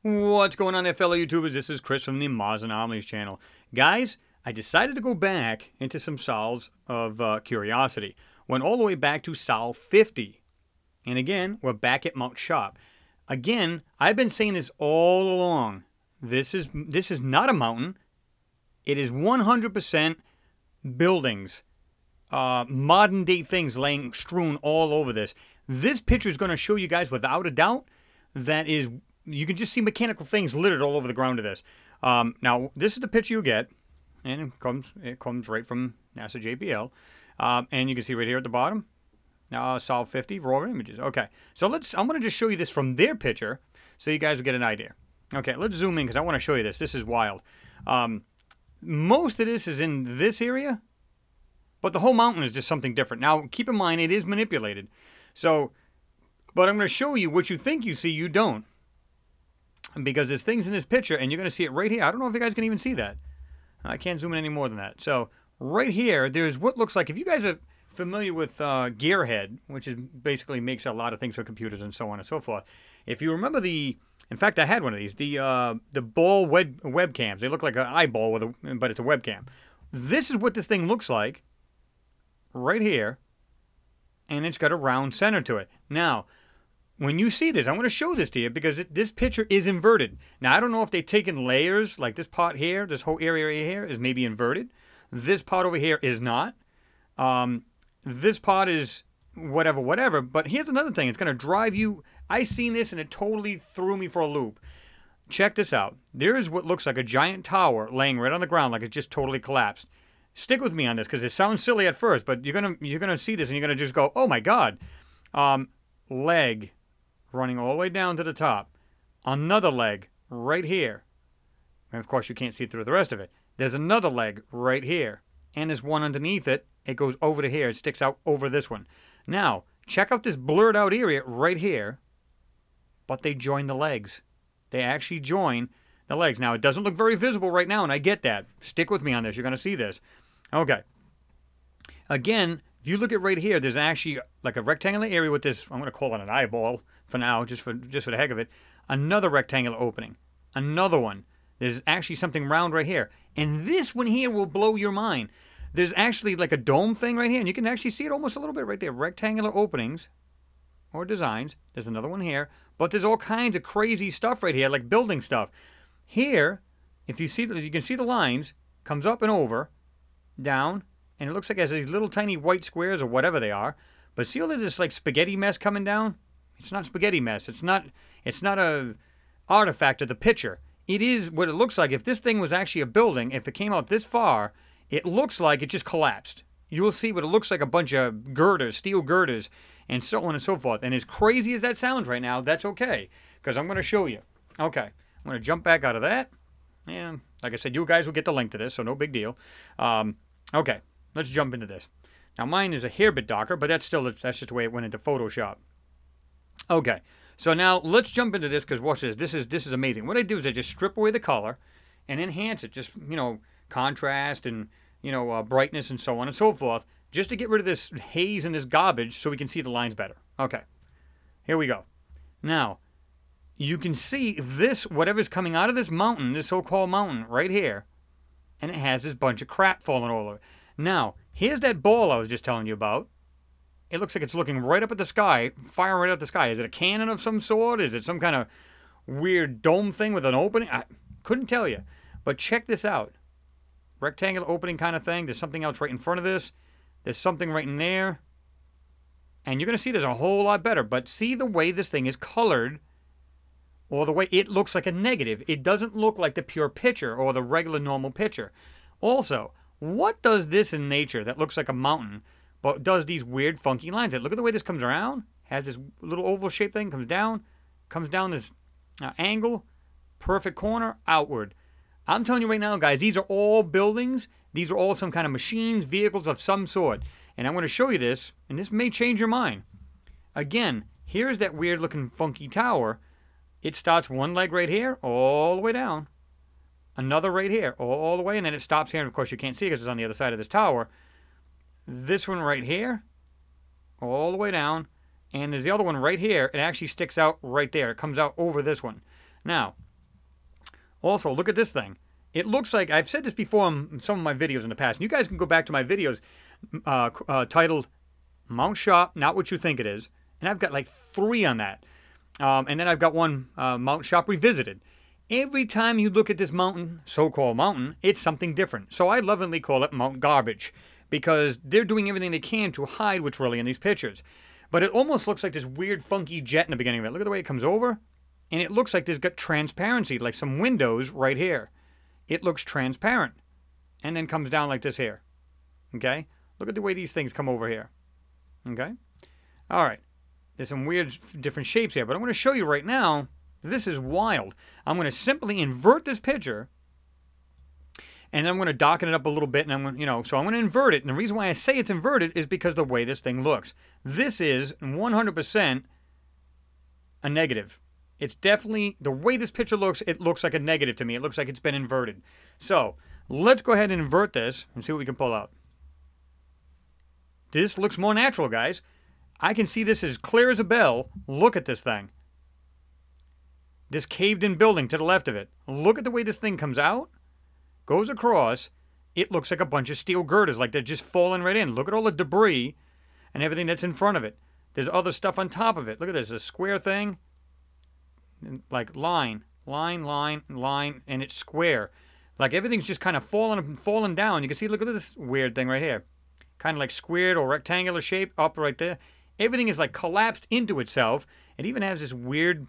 What's going on there, fellow YouTubers? This is Chris from the Msss Anomalies channel. Guys, I decided to go back into some solves of curiosity. Went all the way back to Sol 50. And again, we're back at Mount Sharp. Again, I've been saying this all along. This is not a mountain. It is 100% buildings. Modern day things laying strewn all over this. This picture is going to show you guys without a doubt that is... You can just see mechanical things littered all over the ground of this. Now, this is the picture you get, and it comes right from NASA JPL. And you can see right here at the bottom, Sol 50 raw images. Okay, so I'm going to just show you this from their picture, so you guys will get an idea. Okay, let's zoom in because I want to show you this. This is wild. Most of this is in this area, but the whole mountain is just something different. Now, keep in mind it is manipulated. So, but I'm going to show you what you think you see, you don't. Because there's things in this picture, and you're going to see it right here. I don't know if you guys can even see that. I can't zoom in any more than that. So, right here, there's what looks like, if you guys are familiar with Gearhead, which is basically makes a lot of things for computers and so on and so forth. If you remember in fact, I had one of these, the ball webcams. They look like an eyeball, but it's a webcam. This is what this thing looks like, right here, and it's got a round center to it. Now, when you see this, I'm going to show this to you because this picture is inverted. Now, I don't know if they've taken layers, like this part here, this whole area right here is maybe inverted. This part over here is not. This part is whatever. But here's another thing. It's going to drive you. I seen this and it totally threw me for a loop. Check this out. There is what looks like a giant tower laying right on the ground like it just totally collapsed. Stick with me on this because it sounds silly at first, but you're gonna see this and you're going to just go, oh my God. Leg running all the way down to the top. Another leg right here. And of course you can't see through the rest of it. There's another leg right here. And there's one underneath it. It goes over to here. It sticks out over this one. Now, check out this blurred out area right here. But they join the legs. They actually join the legs. Now, it doesn't look very visible right now, and I get that. Stick with me on this. You're going to see this. Okay. Again, if you look at right here, there's actually like a rectangular area with this, I'm going to call it an eyeball for now, just for the heck of it. Another rectangular opening. Another one. There's actually something round right here. And this one here will blow your mind. There's actually like a dome thing right here, and you can actually see it almost a little bit right there. Rectangular openings or designs. There's another one here. But there's all kinds of crazy stuff right here, like building stuff. Here, if you see, you can see the lines, comes up and over, down, and it looks like it has these little tiny white squares or whatever they are. But see all of this like spaghetti mess coming down? It's not spaghetti mess. It's not a artifact of the picture. It is what it looks like. If this thing was actually a building, if it came out this far, it looks like it just collapsed. You will see what it looks like, a bunch of girders, steel girders, and so on and so forth. And as crazy as that sounds right now, that's okay, because I'm going to show you. Okay, I'm going to jump back out of that. And like I said, you guys will get the link to this, so no big deal. Okay, let's jump into this. Now, mine is a hair bit darker, but that's just the way it went into Photoshop. Okay, so now let's jump into this because watch this. This is amazing. What I do is I just strip away the color and enhance it, just contrast and brightness and so on and so forth, just to get rid of this haze and this garbage so we can see the lines better. Okay, here we go. Now you can see this, whatever's coming out of this mountain, this so-called mountain right here, and it has this bunch of crap falling all over. Now here's that ball I was just telling you about. It looks like it's looking right up at the sky, firing right up the sky. Is it a cannon of some sort? Is it some kind of weird dome thing with an opening? I couldn't tell you. But check this out. Rectangular opening kind of thing. There's something else right in front of this. There's something right in there. And you're going to see there's a whole lot better. But see the way this thing is colored, or the way it looks like a negative. It doesn't look like the pure picture or the regular normal picture. Also, what does this in nature that looks like a mountain but does these weird funky lines? Look at the way this comes around. Has this little oval shaped thing, comes down this angle, perfect corner, outward. I'm telling you right now, guys, these are all buildings. These are all some kind of machines, vehicles of some sort. And I'm going to show you this, and this may change your mind. Again, here's that weird looking funky tower. It starts one leg right here, all the way down. Another right here, all the way, and then it stops here. And of course, you can't see it because it's on the other side of this tower. This one right here, all the way down. And there's the other one right here. It actually sticks out right there. It comes out over this one. Now, Also, look at this thing. It looks like, I've said this before in some of my videos in the past, and you guys can go back to my videos titled Mount Sharp, Not What You Think It Is, and I've got like 3 on that. And then I've got one, Mount Sharp Revisited. Every time you look at this mountain, so-called mountain, it's something different. So I lovingly call it Mount Garbage, because they're doing everything they can to hide what's really in these pictures. But it almost looks like this weird, funky jet in the beginning of it. Look at the way it comes over. And it looks like there's got transparency, like some windows right here. It looks transparent. And then comes down like this here. Okay? Look at the way these things come over here. Okay? All right. There's some weird, different shapes here. But I'm going to show you right now. This is wild. I'm going to simply invert this picture. And I'm going to darken it up a little bit. And I'm going to, so I'm going to invert it. And the reason why I say it's inverted is because the way this thing looks. This is 100% a negative. It's definitely, the way this picture looks, it looks like a negative to me. It looks like it's been inverted. So, let's go ahead and invert this and see what we can pull out. This looks more natural, guys. I can see this as clear as a bell. Look at this thing. This caved-in building to the left of it. Look at the way this thing comes out, goes across. It looks like a bunch of steel girders, like they're just falling right in. Look at all the debris and everything that's in front of it. There's other stuff on top of it. Look at this, a square thing. Like line, and it's square. Like everything's just kind of falling down. You can see, look at this weird thing right here. Kind of like squared or rectangular shape up right there. Everything is like collapsed into itself. It even has this weird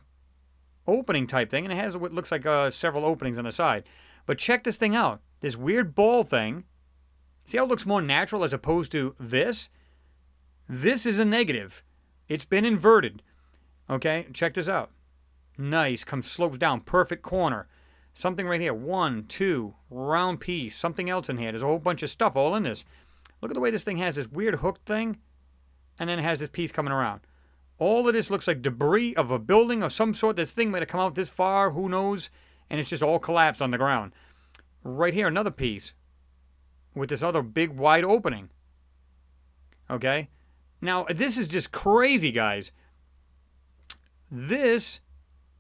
opening type thing, and it has what looks like several openings on the side. But check this thing out. This weird ball thing. See how it looks more natural as opposed to this? This is a negative. It's been inverted. Okay, check this out. Nice, slopes down, perfect corner. Something right here, 1, 2, round piece, something else in here. There's a whole bunch of stuff all in this. Look at the way this thing has this weird hooked thing, and then it has this piece coming around. All of this looks like debris of a building of some sort. This thing might have come out this far, who knows, and it's just all collapsed on the ground. Right here, another piece with this other big wide opening. Okay? Now, this is just crazy, guys. This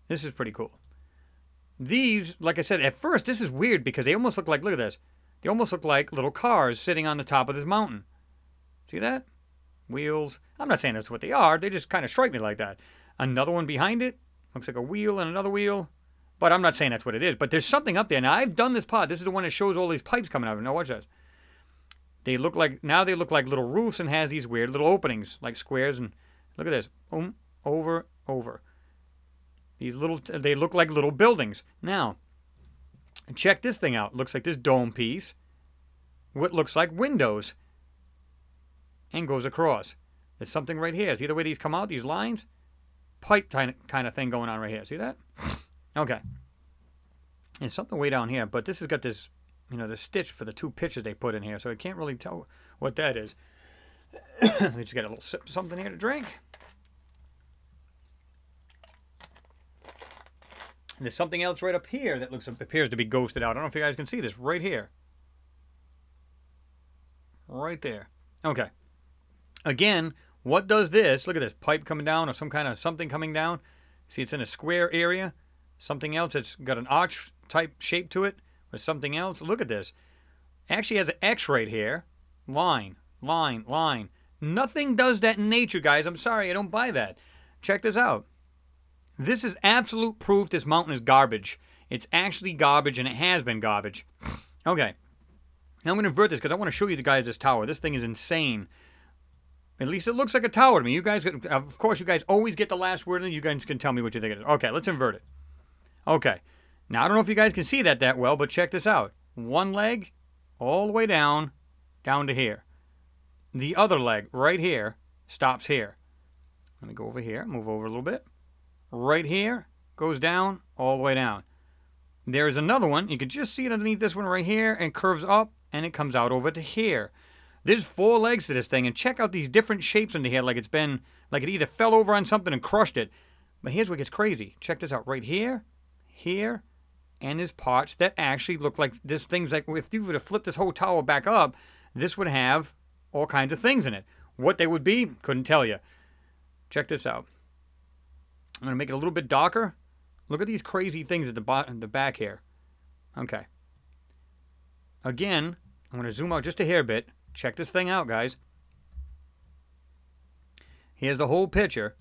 is pretty cool. These, like I said, at first, this is weird because they almost look like, look at this. They almost look like little cars sitting on the top of this mountain. See that? Wheels. I'm not saying that's what they are. They just kind of strike me like that. Another one behind it. Looks like a wheel and another wheel. But I'm not saying that's what it is. But there's something up there. Now, I've done this pod. This is the one that shows all these pipes coming out of it. Now, watch this. They look like little roofs and has these weird little openings, like squares. And look at this. Over. These little, they look like little buildings. Now, check this thing out. Looks like this dome piece. What looks like windows. And goes across. There's something right here. See the way these come out, these lines? Pipe kind of thing going on right here. See that? Okay. There's something way down here, but this has got this, the stitch for the 2 pictures they put in here, so I can't really tell what that is. We just got a little sip of something here to drink. And there's something else right up here that appears to be ghosted out. I don't know if you guys can see this right here. Right there. Okay. Again, what does this? Look at this pipe coming down or some kind of something coming down. See, it's in a square area. Something else that's got an arch type shape to it or something else. Look at this. Actually has an X right here. Line. Nothing does that in nature, guys. I'm sorry, I don't buy that. Check this out. This is absolute proof this mountain is garbage. It's actually garbage, and it has been garbage. Okay. Now I'm going to invert this because I want to show you the guys this tower. This thing is insane. At least it looks like a tower to me. You guys, of course, you guys always get the last word, and you guys can tell me what you think it is. Okay, let's invert it. Okay. Now, I don't know if you guys can see that well, but check this out. One leg all the way down to here. The other leg right here stops here. Let me go over here, move over a little bit. Right here, goes down, all the way down. There's another one. You can just see it underneath this one right here and curves up, and it comes out over to here. There's 4 legs to this thing, and check out these different shapes under here like it either fell over on something and crushed it. But here's what gets crazy. Check this out. Right here, and there's parts that actually look like this thing's like, if you were to flip this whole tower back up, this would have all kinds of things in it. What they would be, couldn't tell you. Check this out. I'm going to make it a little bit darker. Look at these crazy things at the back here. Okay. Again, I'm going to zoom out just a hair bit. Check this thing out, guys. Here's the whole picture.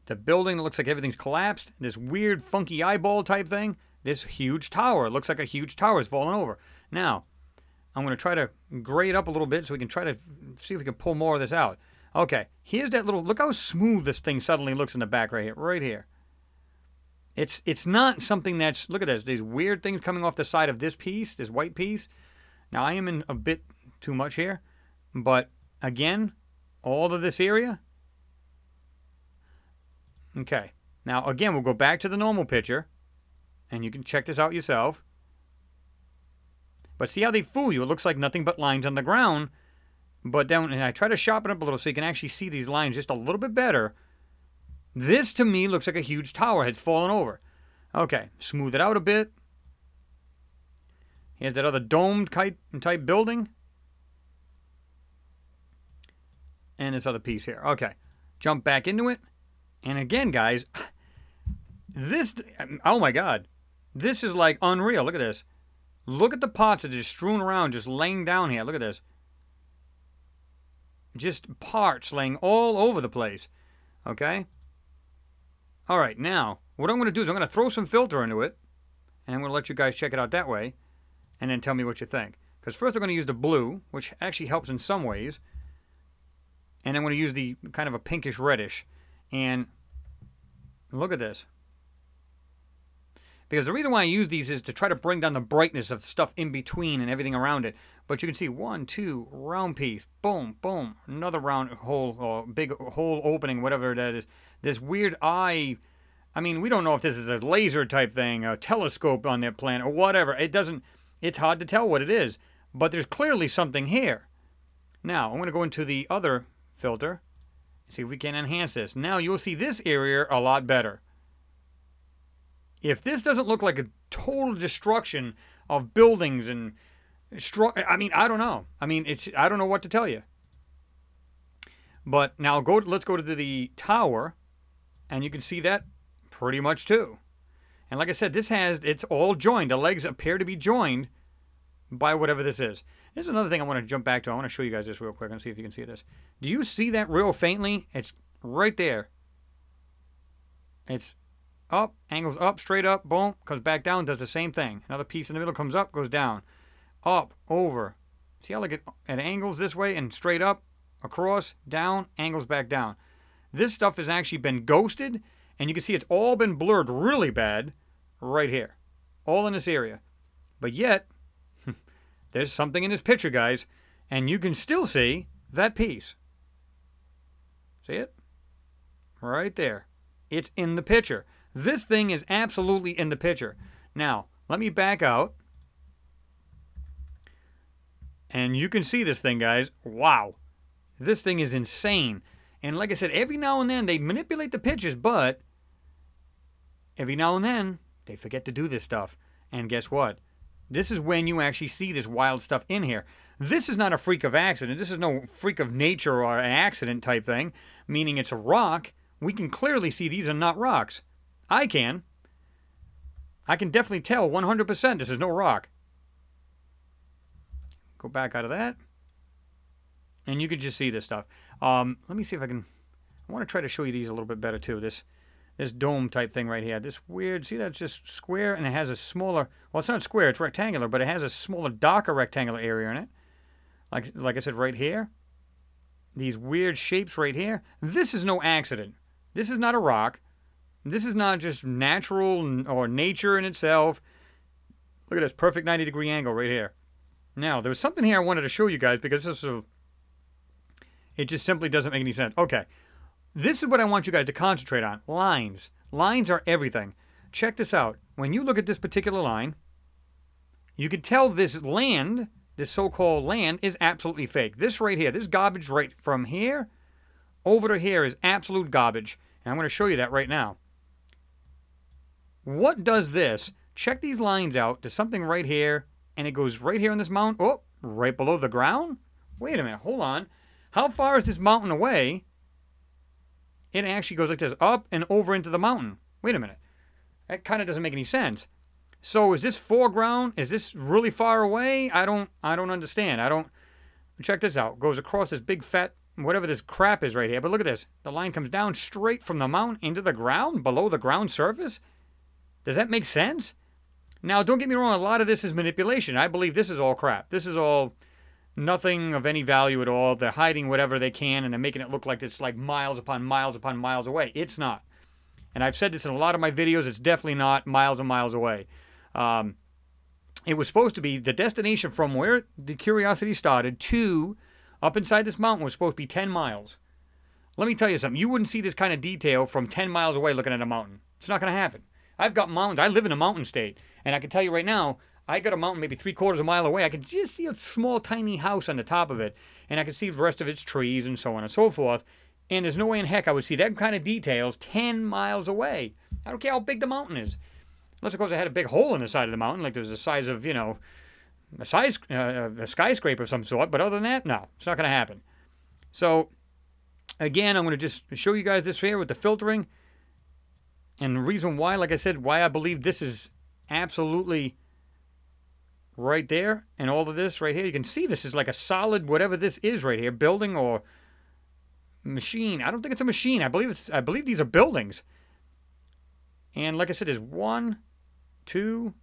The building that looks like everything's collapsed. This weird, funky eyeball type thing. This huge tower. It looks like a huge tower is falling over. Now, I'm going to try to grade up a little bit so we can try to see if we can pull more of this out. Okay, here's that little... Look how smooth this thing suddenly looks in the back right here. Right here. It's not something that's... Look at this. These weird things coming off the side of this piece, this white piece. Now, I am in a bit too much here. But, again, all of this area... Okay. Now, again, we'll go back to the normal picture. And you can check this out yourself. But see how they fool you? It looks like nothing but lines on the ground. But then, and I try to sharpen up a little so you can actually see these lines just a little bit better. This, to me, looks like a huge tower has fallen over. Okay. Smooth it out a bit. Here's that other domed type building. And this other piece here. Okay. Jump back into it. And again, guys, this, oh my God, this is like unreal. Look at this. Look at the pots that are just strewn around, just laying down here. Look at this. Just parts laying all over the place. Okay? All right, now, what I'm going to do is I'm going to throw some filter into it, and I'm going to let you guys check it out that way, and then tell me what you think. Because first I'm going to use the blue, which actually helps in some ways, and I'm going to use the kind of a pinkish reddish. And look at this. Because the reason why I use these is to try to bring down the brightness of stuff in between and everything around it. But you can see 1, 2, round piece. Boom, boom. Another round hole, or big hole opening, whatever that is. This weird eye. I mean, we don't know if this is a laser type thing, a telescope on their planet, or whatever. It doesn't, it's hard to tell what it is. But there's clearly something here. Now, I'm going to go into the other filter. See if we can enhance this. Now you'll see this area a lot better. If this doesn't look like a total destruction of buildings and... I mean, I don't know. I mean, I don't know what to tell you. But now let's go to the tower, and you can see that pretty much too. And like I said, it's all joined. The legs appear to be joined by whatever this is. This is another thing I want to jump back to. I want to show you guys this real quick and see if you can see this. Do you see that real faintly? It's right there. It's up, angles up, straight up, boom, comes back down, does the same thing. Another piece in the middle comes up, goes down. Up, over. See how like it angles this way and straight up, across, down, angles back down. This stuff has actually been ghosted, and you can see it's all been blurred really bad right here. All in this area. But yet... There's something in this picture, guys, and you can still see that piece. See it? Right there. It's in the picture. This thing is absolutely in the picture. Now, let me back out. And you can see this thing, guys. Wow. This thing is insane. And like I said, every now and then they manipulate the pictures, but every now and then they forget to do this stuff. And guess what? This is when you actually see this wild stuff in here. This is not a freak of accident. This is no freak of nature or an accident type thing, meaning it's a rock. We can clearly see these are not rocks. I can. I can definitely tell 100% this is no rock. Go back out of that. And you can just see this stuff. Let me see if I can... I want to try to show you these a little bit better too. This dome type thing right here. This weird, see that's just square and it has a smaller, well it's not square, it's rectangular, but it has a smaller, darker rectangular area in it. Like I said right here. These weird shapes right here. This is no accident. This is not a rock. This is not just natural or nature in itself. Look at this perfect 90-degree angle right here. Now, there was something here I wanted to show you guys because it just simply doesn't make any sense. Okay. This is what I want you guys to concentrate on. Lines. Lines are everything. Check this out. When you look at this particular line, you can tell this land, this so-called land, is absolutely fake. This right here, this garbage right from here over to here is absolute garbage. And I'm going to show you that right now. What does this? Check these lines out. There's something right here, and it goes right here on this mountain. Oh, right below the ground? Wait a minute. Hold on. How far is this mountain away? It actually goes like this, up and over into the mountain. Wait a minute. That kind of doesn't make any sense. So is this foreground? Is this really far away? I don't understand. Check this out. Goes across this big fat, whatever this crap is right here. But look at this. The line comes down straight from the mountain into the ground, below the ground surface. Does that make sense? Now, don't get me wrong. A lot of this is manipulation. I believe this is all crap. This is all nothing of any value at all. They're hiding whatever they can, and they're making it look like it's like miles upon miles upon miles away. It's not. And I've said this in a lot of my videos. It's definitely not miles and miles away. It was supposed to be the destination from where the Curiosity started to up inside this mountain was supposed to be 10 miles. Let me tell you something. You wouldn't see this kind of detail from 10 miles away looking at a mountain. It's not going to happen. I've got mountains. I live in a mountain state. And I can tell you right now, I got a mountain maybe 3/4 of a mile away. I can just see a small, tiny house on the top of it. And I can see the rest of its trees and so on and so forth. And there's no way in heck I would see that kind of details 10 miles away. I don't care how big the mountain is. Unless, of course, I had a big hole in the side of the mountain, like there's the size of, you know, a skyscraper of some sort. But other than that, no, it's not going to happen. So, again, I'm going to just show you guys this here with the filtering. And the reason why, like I said, why I believe this is absolutely right there. And all of this right here, you can see this is like a solid, whatever this is right here, building or machine. I don't think it's a machine. I believe these are buildings. And like I said, there's 1, 2.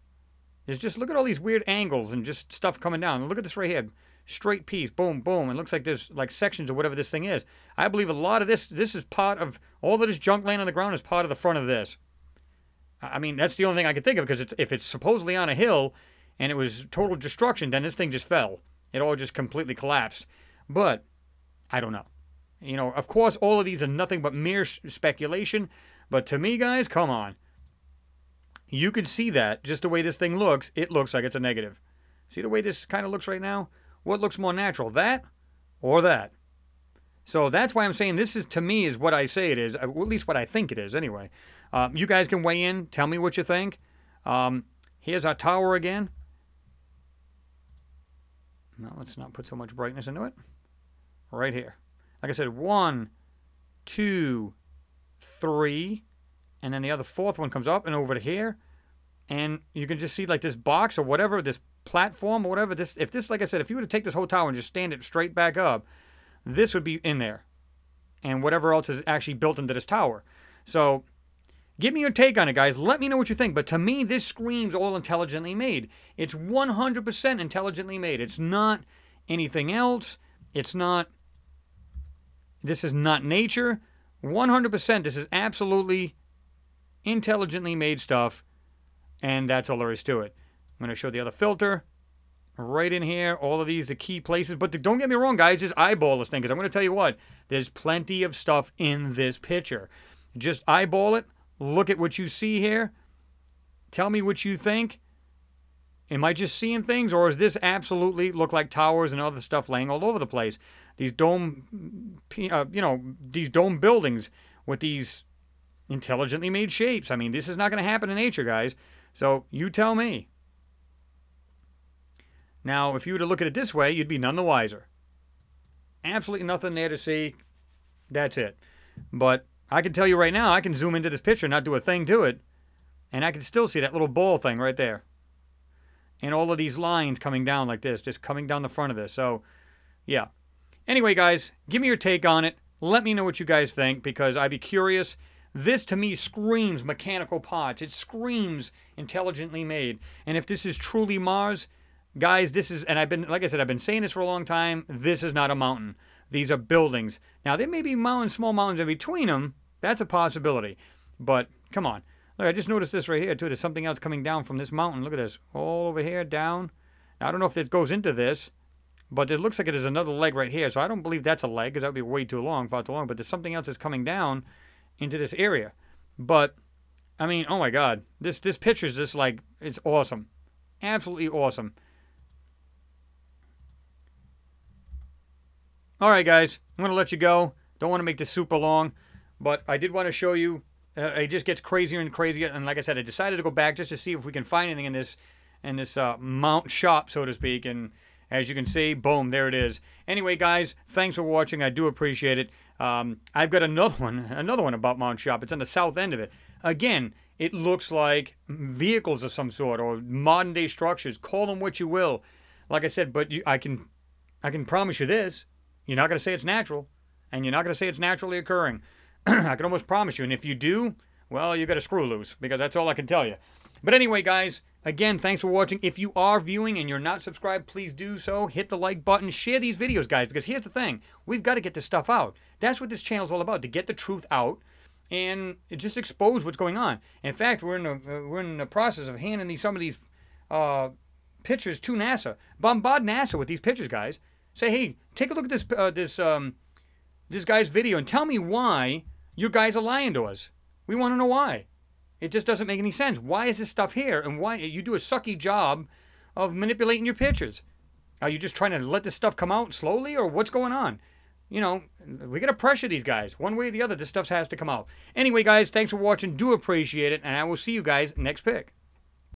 There's just, look at all these weird angles and just stuff coming down. Look at this right here. Straight piece. Boom, boom. It looks like there's like sections of whatever this thing is. I believe a lot of this is part of, all of this junk laying on the ground is part of the front of this. I mean, that's the only thing I can think of, because if it's supposedly on a hill and it was total destruction, then this thing just fell. It all just completely collapsed. But I don't know. You know, of course, all of these are nothing but mere speculation. But to me, guys, come on. You can see that, just the way this thing looks, it looks like it's a negative. See the way this kind of looks right now? What looks more natural, that or that? So that's why I'm saying this is, to me, is what I say it is, at least what I think it is anyway. You guys can weigh in, tell me what you think. Here's our tower again. No, let's not put so much brightness into it. Right here. Like I said, 1, 2, 3, and then the other 4th one comes up and over to here, and you can just see like this box or whatever, this platform or whatever. This, if this, like I said, if you were to take this whole tower and just stand it straight back up, this would be in there, and whatever else is actually built into this tower. So, give me your take on it, guys. Let me know what you think. But to me, this screams all intelligently made. It's 100% intelligently made. It's not anything else. It's not. This is not nature. 100%. This is absolutely intelligently made stuff, and that's all there is to it. I'm going to show the other filter right in here. All of these are key places, but don't get me wrong, guys, just eyeball this thing, because I'm going to tell you what, there's plenty of stuff in this picture. Just eyeball it, look at what you see here, tell me what you think. Am I just seeing things, or does this absolutely look like towers and other stuff laying all over the place? These dome, these dome buildings with these intelligently made shapes. I mean, this is not going to happen in nature, guys. So you tell me. Now, if you were to look at it this way, you'd be none the wiser. Absolutely nothing there to see. That's it. But I can tell you right now, I can zoom into this picture and not do a thing to it, and I can still see that little ball thing right there. And all of these lines coming down like this, just coming down the front of this. So, yeah. Anyway, guys, give me your take on it. Let me know what you guys think, because I'd be curious. This, to me, screams mechanical parts. It screams intelligently made. And if this is truly Mars, guys, this is, and I've been, like I said, I've been saying this for a long time, this is not a mountain. These are buildings. Now, there may be mountains, small mountains in between them. That's a possibility. But, come on. Look, I just noticed this right here, too. There's something else coming down from this mountain. Look at this. All over here, down. Now, I don't know if this goes into this, but it looks like it is another leg right here. So I don't believe that's a leg, because that would be way too long, far too long. But there's something else that's coming down into this area. But, I mean, oh my God. This picture is just like, it's awesome. Absolutely awesome. All right, guys. I'm going to let you go. Don't want to make this super long. But I did want to show you. It just gets crazier and crazier. And like I said, I decided to go back just to see if we can find anything in this mount shop, so to speak. And as you can see, boom, there it is. Anyway, guys, thanks for watching. I do appreciate it. I've got another one about Mount Shop. It's on the south end of it. Again, It looks like vehicles of some sort or modern day structures. Call them what you will. Like I said, but I can promise you this: you're not going to say it's natural, and you're not going to say it's naturally occurring. I can almost promise you. And if you do, well, you got a screw loose, because that's all I can tell you. But anyway, guys, again, thanks for watching. If you are viewing and you're not subscribed, please do so. Hit the like button. Share these videos, guys, because here's the thing. We've got to get this stuff out. That's what this channel is all about, to get the truth out and just expose what's going on. In fact, we're in the process of handing some of these pictures to NASA. Bombard NASA with these pictures, guys. Say, hey, take a look at this guy's video and tell me why you guys are lying to us. We want to know why. It just doesn't make any sense. Why is this stuff here? And why you do a sucky job of manipulating your pictures? Are you just trying to let this stuff come out slowly, or what's going on? You know, we got to pressure these guys. One way or the other, this stuff has to come out. Anyway, guys, thanks for watching. Do appreciate it, and I will see you guys next pick.